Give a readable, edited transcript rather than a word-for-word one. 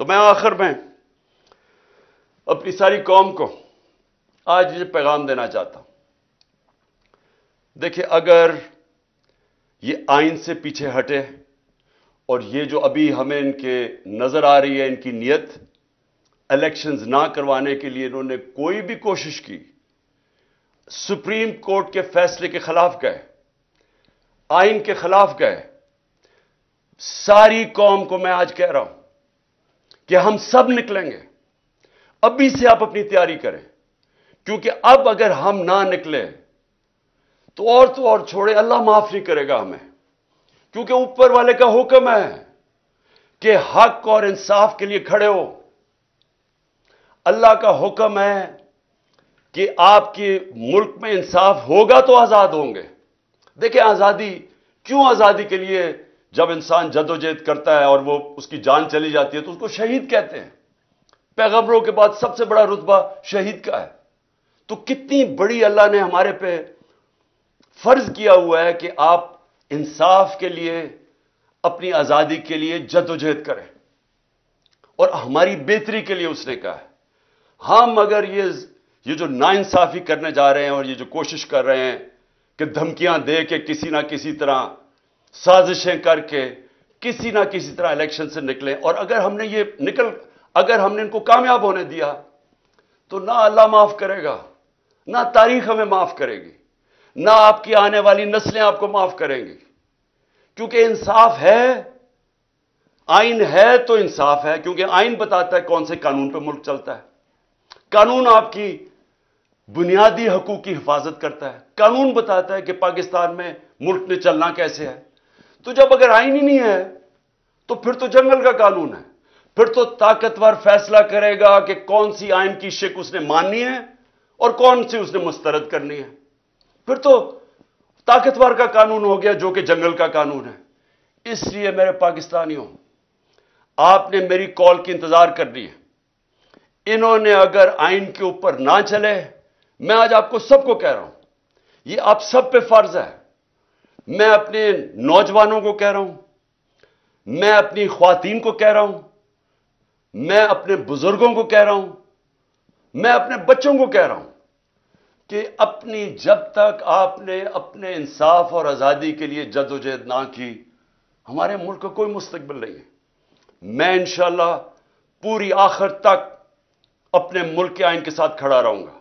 تو میں آخر میں اپنی ساری قوم کو آج یہ پیغام دینا چاہتا ہوں. دیکھیں، اگر یہ آئین سے پیچھے ہٹے اور یہ جو ابھی ہمیں ان کے نظر آ رہی ہے ان کی نیت، الیکشنز نہ کروانے کے لیے انہوں نے کوئی بھی کوشش کی، سپریم کورٹ کے فیصلے کے خلاف گئے، آئین کے خلاف گئے. ساری قوم کو میں آج کہہ رہا ہوں کہ ہم سب نکلیں گے. ابھی سے آپ اپنی تیاری کریں، کیونکہ اب اگر ہم نہ نکلے تو اور چھوڑے، اللہ معاف نہیں کرے گا ہمیں. کیونکہ اوپر والے کا حکم ہے کہ حق اور انصاف کے لیے کھڑے ہو. اللہ کا حکم ہے کہ آپ کے ملک میں انصاف ہوگا تو آزاد ہوں گے. دیکھیں، کیوں آزادی کے لیے جب انسان جدوجہد کرتا ہے اور وہ اس کی جان چلی جاتی ہے تو اس کو شہید کہتے ہیں. پیغمبروں کے بعد سب سے بڑا رتبہ شہید کا ہے. تو کتنی بڑی اللہ نے ہمارے پہ فرض کیا ہوا ہے کہ آپ انصاف کے لیے، اپنی آزادی کے لیے جدوجہد کریں، اور ہماری بہتری کے لیے اس نے کہا ہے. ہم اگر یہ جو ناانصافی کرنے جا رہے ہیں اور یہ جو کوشش کر رہے ہیں کہ دھمکیاں دے کے کسی نہ کسی طرح سازشیں کر کے کسی نہ کسی طرح الیکشن سے نکلیں، اور اگر ہم نے ان کو کامیاب ہونے دیا تو نہ اللہ معاف کرے گا، نہ تاریخ ہمیں معاف کرے گی، نہ آپ کی آنے والی نسلیں آپ کو معاف کریں گی. کیونکہ انصاف ہے، آئین ہے تو انصاف ہے. کیونکہ آئین بتاتا ہے کون سے قانون پہ ملک چلتا ہے. قانون آپ کی بنیادی حقوق کی حفاظت کرتا ہے. قانون بتاتا ہے کہ پاکستان میں ملک نے چلنا کیسے ہے. تو جب اگر آئین ہی نہیں ہے تو پھر تو جنگل کا قانون ہے. پھر تو طاقتور فیصلہ کرے گا کہ کون سی آئین کی شک اس نے ماننی ہے اور کون سی اس نے مسترد کرنی ہے. پھر تو طاقتور کا قانون ہو گیا جو کہ جنگل کا قانون ہے. اس لیے میرے پاکستانیوں، آپ نے میری کال کی انتظار کرنی ہے. انہوں نے اگر آئین کے اوپر نہ چلے، میں آج آپ کو سب کو کہہ رہا ہوں، یہ آپ سب پہ فرض ہے. میں اپنے نوجوانوں کو کہہ رہا ہوں، میں اپنی خواتین کو کہہ رہا ہوں، میں اپنے بزرگوں کو کہہ رہا ہوں، میں اپنے بچوں کو کہہ رہا ہوں کہ جب تک آپ نے اپنے انصاف اور آزادی کے لیے جدوجہد نہ کی، ہمارے ملک کا کوئی مستقبل نہیں ہے. میں انشاءاللہ پوری آخر تک اپنے ملک کے آئین کے ساتھ کھڑا رہوں گا.